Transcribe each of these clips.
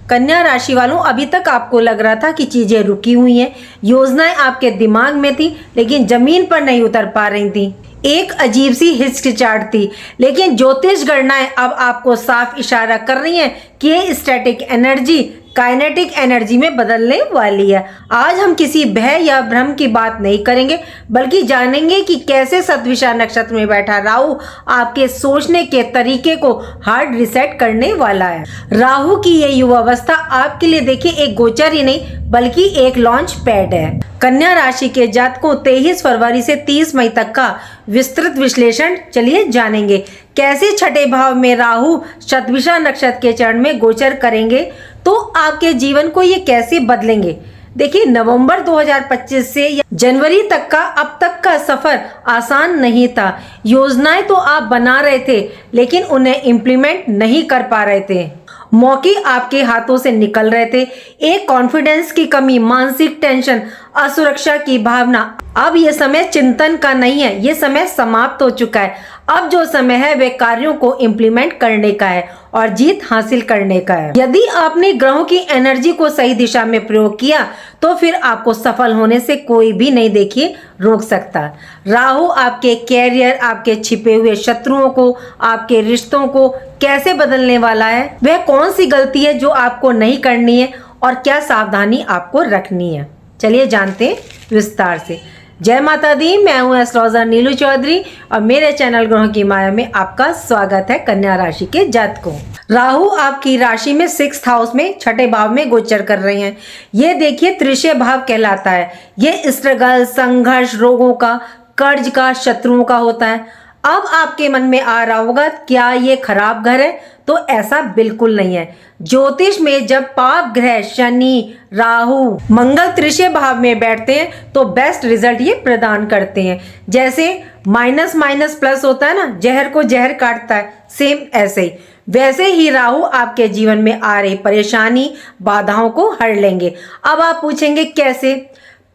कन्या राशि वालों, अभी तक आपको लग रहा था कि चीजें रुकी हुई हैं, योजनाएं आपके दिमाग में थी लेकिन जमीन पर नहीं उतर पा रही थी। एक अजीब सी हिचकिचाहट थी, लेकिन ज्योतिष गणनाएं अब आपको साफ इशारा कर रही हैं कि ये स्टैटिक एनर्जी काइनेटिक एनर्जी में बदलने वाली है। आज हम किसी भय या भ्रम की बात नहीं करेंगे, बल्कि जानेंगे कि कैसे शतभिषा नक्षत्र में बैठा राहु आपके सोचने के तरीके को हार्ड रिसेट करने वाला है। राहु की ये युवावस्था आपके लिए देखिए एक गोचर ही नहीं बल्कि एक लॉन्च पैड है। कन्या राशि के जातकों 23 फरवरी से 30 मई तक का विस्तृत विश्लेषण चलिए जानेंगे। कैसे छठे भाव में राहु शतभिषा नक्षत्र के चरण में गोचर करेंगे तो आपके जीवन को ये कैसे बदलेंगे। देखिए, नवंबर 2025 से जनवरी तक का अब तक का सफर आसान नहीं था। योजनाएं तो आप बना रहे थे लेकिन उन्हें इम्प्लीमेंट नहीं कर पा रहे थे। मौके आपके हाथों से निकल रहे थे। एक कॉन्फिडेंस की कमी, मानसिक टेंशन, असुरक्षा की भावना। अब ये समय चिंतन का नहीं है, ये समय समाप्त हो चुका है। अब जो समय है वे कार्यों को इम्प्लीमेंट करने का है और जीत हासिल करने का है। यदि आपने ग्रहों की एनर्जी को सही दिशा में प्रयोग किया तो फिर आपको सफल होने से कोई भी नहीं देखिए रोक सकता। राहु आपके कैरियर, आपके छिपे हुए शत्रुओं को, आपके रिश्तों को कैसे बदलने वाला है, वह कौन सी गलती है जो आपको नहीं करनी है और क्या सावधानी आपको रखनी है, चलिए जानते हैं विस्तार से। जय माता दी, मैं हूं एस्ट्रोलॉजर नीलू चौधरी और मेरे चैनल ग्रहों की माया में आपका स्वागत है। कन्या राशि के जातकों, राहु आपकी राशि में 6th हाउस में छठे भाव में गोचर कर रहे हैं। ये देखिए तृतीय भाव कहलाता है। ये स्ट्रगल, संघर्ष, रोगों का, कर्ज का, शत्रुओं का होता है। अब आपके मन में आ रहा होगा क्या ये खराब घर है, तो ऐसा बिल्कुल नहीं है। ज्योतिष में जब पाप ग्रह शनि, राहु, मंगल तृतीय भाव में बैठते हैं तो बेस्ट रिजल्ट ये प्रदान करते हैं। जैसे माइनस माइनस प्लस होता है ना, जहर को जहर काटता है, सेम ऐसे ही वैसे ही राहु आपके जीवन में आ रही परेशानी, बाधाओं को हर लेंगे। अब आप पूछेंगे कैसे।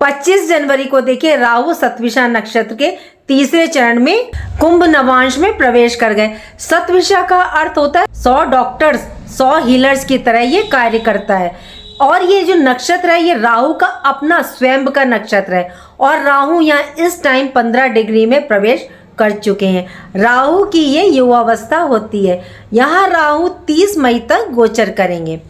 25 जनवरी को देखिए राहु शतभिषा नक्षत्र के तीसरे चरण में कुंभ नवांश में प्रवेश कर गए। शतभिषा का अर्थ होता है 100 डॉक्टर्स, 100 हीलर्स की तरह ये कार्य करता है। और ये जो नक्षत्र है ये राहु का अपना स्वयं का नक्षत्र है और राहु यहाँ इस टाइम 15 डिग्री में प्रवेश कर चुके हैं। राहु की ये युवावस्था होती है। यहाँ राहु 30 मई तक गोचर करेंगे।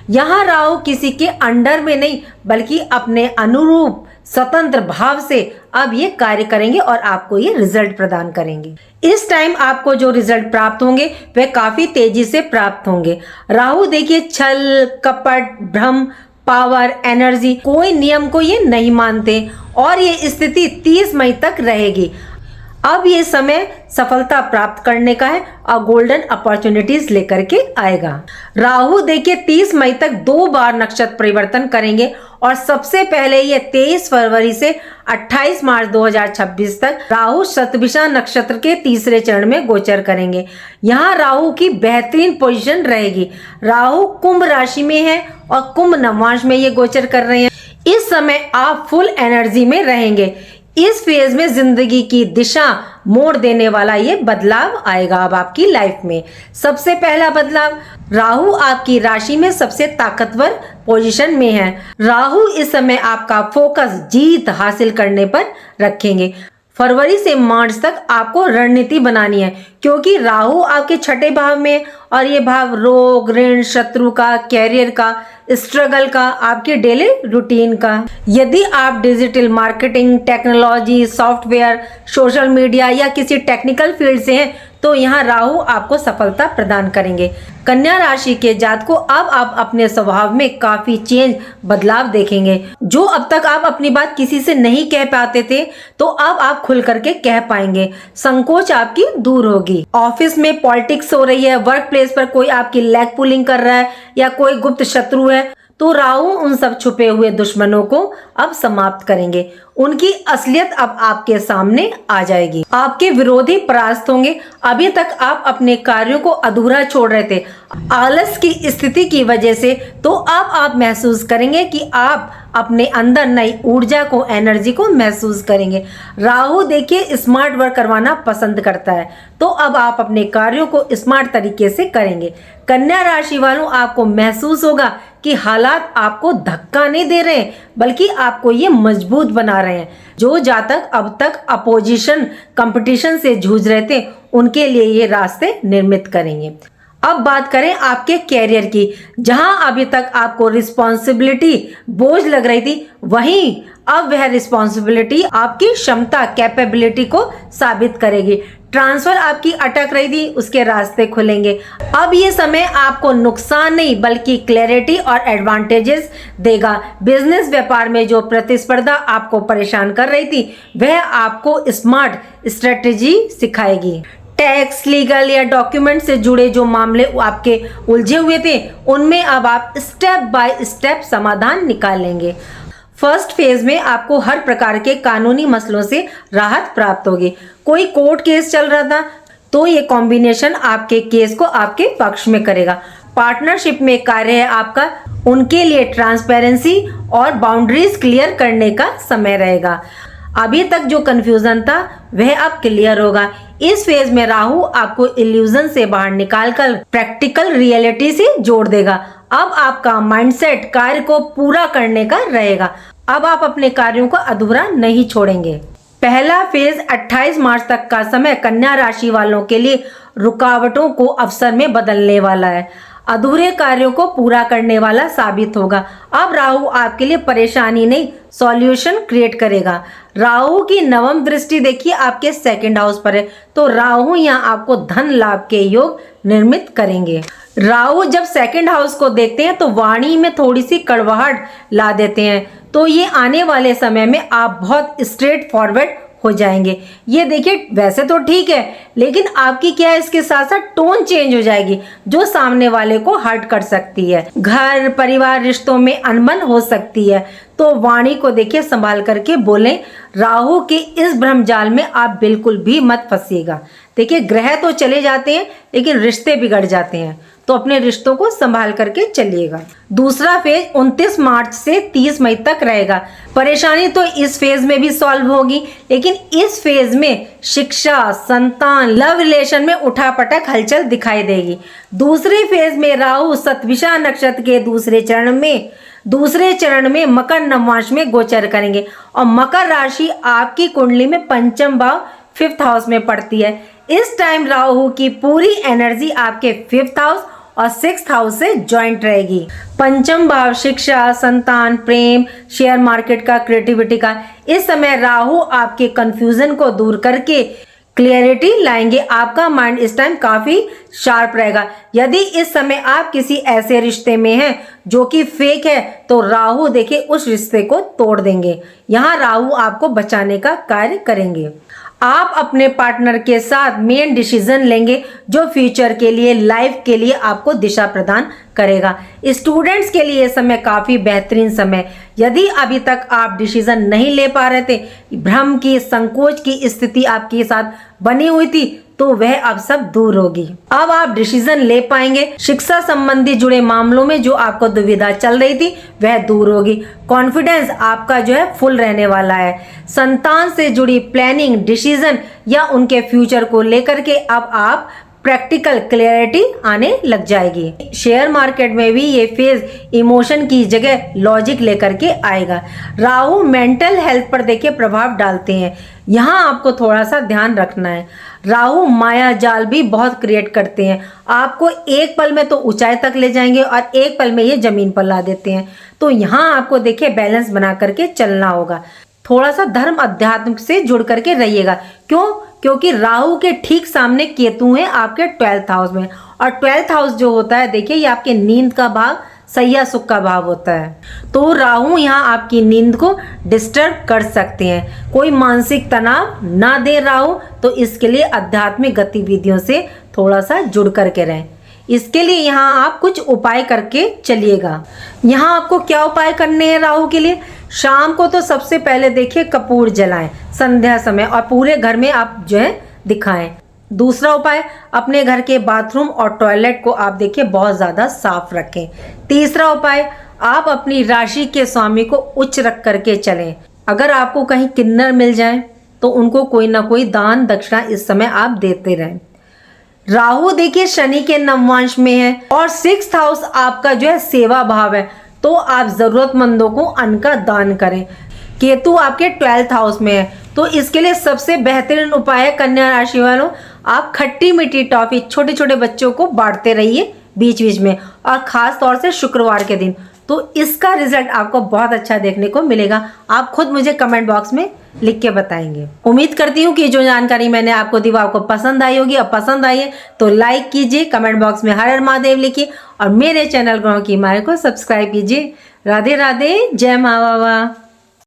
यहाँ राहु किसी के अंडर में नहीं बल्कि अपने अनुरूप स्वतंत्र भाव से अब ये कार्य करेंगे और आपको ये रिजल्ट प्रदान करेंगे। इस टाइम आपको जो रिजल्ट प्राप्त होंगे वे काफी तेजी से प्राप्त होंगे। राहु देखिए छल, कपट, भ्रम, पावर, एनर्जी, कोई नियम को ये नहीं मानते और ये स्थिति 30 मई तक रहेगी। अब ये समय सफलता प्राप्त करने का है और गोल्डन अपॉर्चुनिटीज लेकर के आएगा। राहु देखिए 30 मई तक 2 बार नक्षत्र परिवर्तन करेंगे और सबसे पहले ये 23 फरवरी से 28 मार्च 2026 तक राहु शतभिषा नक्षत्र के तीसरे चरण में गोचर करेंगे। यहाँ राहु की बेहतरीन पोजीशन रहेगी। राहु कुंभ राशि में है और कुंभ नवांश में ये गोचर कर रहे हैं। इस समय आप फुल एनर्जी में रहेंगे। इस फेज में जिंदगी की दिशा मोड़ देने वाला ये बदलाव आएगा अब आपकी लाइफ में। सबसे पहला बदलाव, राहु आपकी राशि में सबसे ताकतवर पोजीशन में है। राहु इस समय आपका फोकस जीत हासिल करने पर रखेंगे। फरवरी से मार्च तक आपको रणनीति बनानी है क्योंकि राहु आपके छठे भाव में और ये भाव रोग, ऋण, शत्रु का, कैरियर का, स्ट्रगल का, आपके डेली रूटीन का। यदि आप digital marketing, technology, software, social media या किसी टेक्निकल फील्ड से हैं तो यहाँ राहु आपको सफलता प्रदान करेंगे। कन्या राशि के जातकों, अब आप अपने स्वभाव में काफी चेंज, बदलाव देखेंगे। जो अब तक आप अपनी बात किसी से नहीं कह पाते थे तो अब आप खुल करके कह पाएंगे। संकोच आपकी दूर होगी। ऑफिस में पॉलिटिक्स हो रही है, वर्क प्लेस पर कोई आपकी लेग पुलिंग कर रहा है या कोई गुप्त शत्रु है तो राहु उन सब छुपे हुए दुश्मनों को अब समाप्त करेंगे। उनकी असलियत अब आपके सामने आ जाएगी। आपके विरोधी परास्त होंगे। अभी तक आप अपने कार्यों को अधूरा छोड़ रहे थे आलस की स्थिति की वजह से, तो अब आप महसूस करेंगे कि आप अपने अंदर नई ऊर्जा को, एनर्जी को महसूस करेंगे। राहु देखिए स्मार्ट वर्क करवाना पसंद करता है तो अब आप अपने कार्यों को स्मार्ट तरीके से करेंगे। कन्या राशि वालों, आपको महसूस होगा कि हालात आपको धक्का नहीं दे रहे हैं, बल्कि आपको ये मजबूत बना रहे हैं। जो जातक अब तक अपोजिशन कंपटीशन से जूझ रहे थे, उनके लिए ये रास्ते निर्मित करेंगे। अब बात करें आपके कैरियर की। जहां अभी तक आपको रिस्पॉन्सिबिलिटी बोझ लग रही थी, वहीं अब वह रिस्पॉन्सिबिलिटी आपकी क्षमता कैपेबिलिटी को साबित करेगी। ट्रांसफर आपकी अटक रही थी, उसके रास्ते खुलेंगे। अब ये समय आपको नुकसान नहीं बल्कि क्लैरिटी और एडवांटेजेस देगा। बिजनेस व्यापार में जो प्रतिस्पर्धा आपको परेशान कर रही थी, वह आपको स्मार्ट स्ट्रेटेजी सिखाएगी। टैक्स, लीगल या डॉक्यूमेंट से जुड़े जो मामले आपके उलझे हुए थे, उनमें अब आप स्टेप बाय स्टेप समाधान निकालेंगे। फर्स्ट फेज में आपको हर प्रकार के कानूनी मसलों से राहत प्राप्त होगी। कोई कोर्ट केस चल रहा था तो ये कॉम्बिनेशन आपके केस को आपके पक्ष में करेगा। पार्टनरशिप में कार्य है आपका, उनके लिए ट्रांसपेरेंसी और बाउंड्रीज क्लियर करने का समय रहेगा। अभी तक जो कंफ्यूजन था वह अब क्लियर होगा। इस फेज में राहु आपको इल्यूजन से बाहर निकालकर प्रैक्टिकल रियलिटी से जोड़ देगा। अब आपका माइंडसेट कार्य को पूरा करने का रहेगा। अब आप अपने कार्यों को अधूरा नहीं छोड़ेंगे। पहला फेज 28 मार्च तक का समय कन्या राशि वालों के लिए रुकावटों को अवसर में बदलने वाला है। अधूरे कार्यों को पूरा करने वाला साबित होगा। अब राहु आपके लिए परेशानी नहीं, सॉल्यूशन क्रिएट करेगा। राहु की नवम दृष्टि देखिए आपके सेकंड हाउस पर है, तो राहु यहाँ आपको धन लाभ के योग निर्मित करेंगे। राहु जब सेकंड हाउस को देखते हैं तो वाणी में थोड़ी सी कड़वाहट ला देते हैं, तो ये आने वाले समय में आप बहुत स्ट्रेट फॉरवर्ड हो जाएंगे। ये देखिए वैसे तो ठीक है, लेकिन आपकी क्या है, इसके साथ साथ टोन चेंज हो जाएगी जो सामने वाले को हर्ट कर सकती है। घर परिवार रिश्तों में अनबन हो सकती है, तो वाणी को देखिए संभाल करके बोलें। राहु के इस भ्रमजाल में आप बिल्कुल भी मत फंसिएगा। देखिए ग्रह तो चले जाते हैं लेकिन रिश्ते बिगड़ जाते हैं, तो अपने रिश्तों को संभाल करके चलिएगा। दूसरा फेज 29 मार्च से 30 मई तक रहेगा। परेशानी तो इस फेज में भी सॉल्व होगी, लेकिन इस फेज में शिक्षा, संतान, लव रिलेशन में उठापटक हलचल दिखाई देगी। दूसरे फेज में राहु सतविषा नक्षत्र के दूसरे चरण में मकर नवमांश में गोचर करेंगे और मकर राशि आपकी कुंडली में पंचम भाव 5th हाउस में पड़ती है। इस टाइम राहु की पूरी एनर्जी आपके 5th हाउस और 6th हाउस से ज्वाइंट रहेगी। पंचम भाव शिक्षा, संतान, प्रेम, शेयर मार्केट का, क्रिएटिविटी का। इस समय राहु आपके कंफ्यूजन को दूर करके क्लियरिटी लाएंगे। आपका माइंड इस टाइम काफी शार्प रहेगा। यदि इस समय आप किसी ऐसे रिश्ते में हैं जो कि फेक है, तो राहु देखिए उस रिश्ते को तोड़ देंगे। यहाँ राहु आपको बचाने का कार्य करेंगे। आप अपने पार्टनर के साथ मेन डिसीजन लेंगे जो फ्यूचर के लिए, लाइफ के लिए आपको दिशा प्रदान करेगा। स्टूडेंट्स के लिए समय काफी बेहतरीन समय। यदि अभी तक आप डिसीजन नहीं ले पा रहे थे, भ्रम की, संकोच की स्थिति आपके साथ बनी हुई थी, तो वह अब सब दूर होगी। अब आप डिसीजन ले पाएंगे। शिक्षा संबंधी जुड़े मामलों में जो आपको दुविधा चल रही थी वह दूर होगी। कॉन्फिडेंस आपका जो है फुल रहने वाला है। संतान से जुड़ी प्लानिंग, डिसीजन या उनके फ्यूचर को लेकर के अब आप प्रैक्टिकल क्लैरिटी आने लग जाएगी। शेयर मार्केट में भी ये फेज इमोशन की जगह लॉजिक लेकर के आएगा। राहु मेंटल हेल्थ पर देखिए प्रभाव डालते हैं, यहाँ आपको थोड़ा सा ध्यान रखना है। राहु माया जाल भी बहुत क्रिएट करते हैं, आपको एक पल में तो ऊंचाई तक ले जाएंगे और एक पल में ये जमीन पर ला देते हैं। तो यहाँ आपको देखिए बैलेंस बना करके चलना होगा। थोड़ा सा धर्म अध्यात्म से जुड़ करके रहिएगा। क्यों? क्योंकि राहु के ठीक सामने केतु है आपके 12th हाउस में, और 12th हाउस जो होता है देखिए ये आपके नींद का भाव, सैया सुख का भाव होता है। तो राहु यहाँ आपकी नींद को डिस्टर्ब कर सकते हैं। कोई मानसिक तनाव ना दे राहु, तो इसके लिए आध्यात्मिक गतिविधियों से थोड़ा सा जुड़ करके रहें। इसके लिए यहाँ आप कुछ उपाय करके चलिएगा। यहाँ आपको क्या उपाय करने हैं राहु के लिए? शाम को तो सबसे पहले देखिए कपूर जलाएं संध्या समय, और पूरे घर में आप जो है दिखाएं। दूसरा उपाय, अपने घर के बाथरूम और टॉयलेट को आप देखिए बहुत ज़्यादा साफ रखें। तीसरा उपाय, आप अपनी राशि के स्वामी को उच्च रख करके चलें। अगर आपको कहीं किन्नर मिल जाए तो उनको कोई ना कोई दान दक्षिणा इस समय आप देते रहें। राहु देखिए शनि के नवमांश में है और 6th हाउस आपका जो है सेवा भाव है, तो आप जरूरतमंदों को अन्न का दान करें। केतु आपके 12th हाउस में है, तो इसके लिए सबसे बेहतरीन उपाय है कन्या राशि वालों, आप खट्टी मीठी टॉफी छोटे छोटे बच्चों को बांटते रहिए बीच बीच में, और खास तौर से शुक्रवार के दिन, तो इसका रिजल्ट आपको बहुत अच्छा देखने को मिलेगा। आप खुद मुझे कमेंट बॉक्स में लिख के बताएंगे। उम्मीद करती हूँ कि जो जानकारी मैंने आपको दी वो आपको पसंद आई होगी। अब पसंद आई है तो लाइक कीजिए, कमेंट बॉक्स में हर हर महादेव लिखिए और मेरे चैनल ग्रहों की माया को सब्सक्राइब कीजिए। राधे राधे, जय माँ बाबा।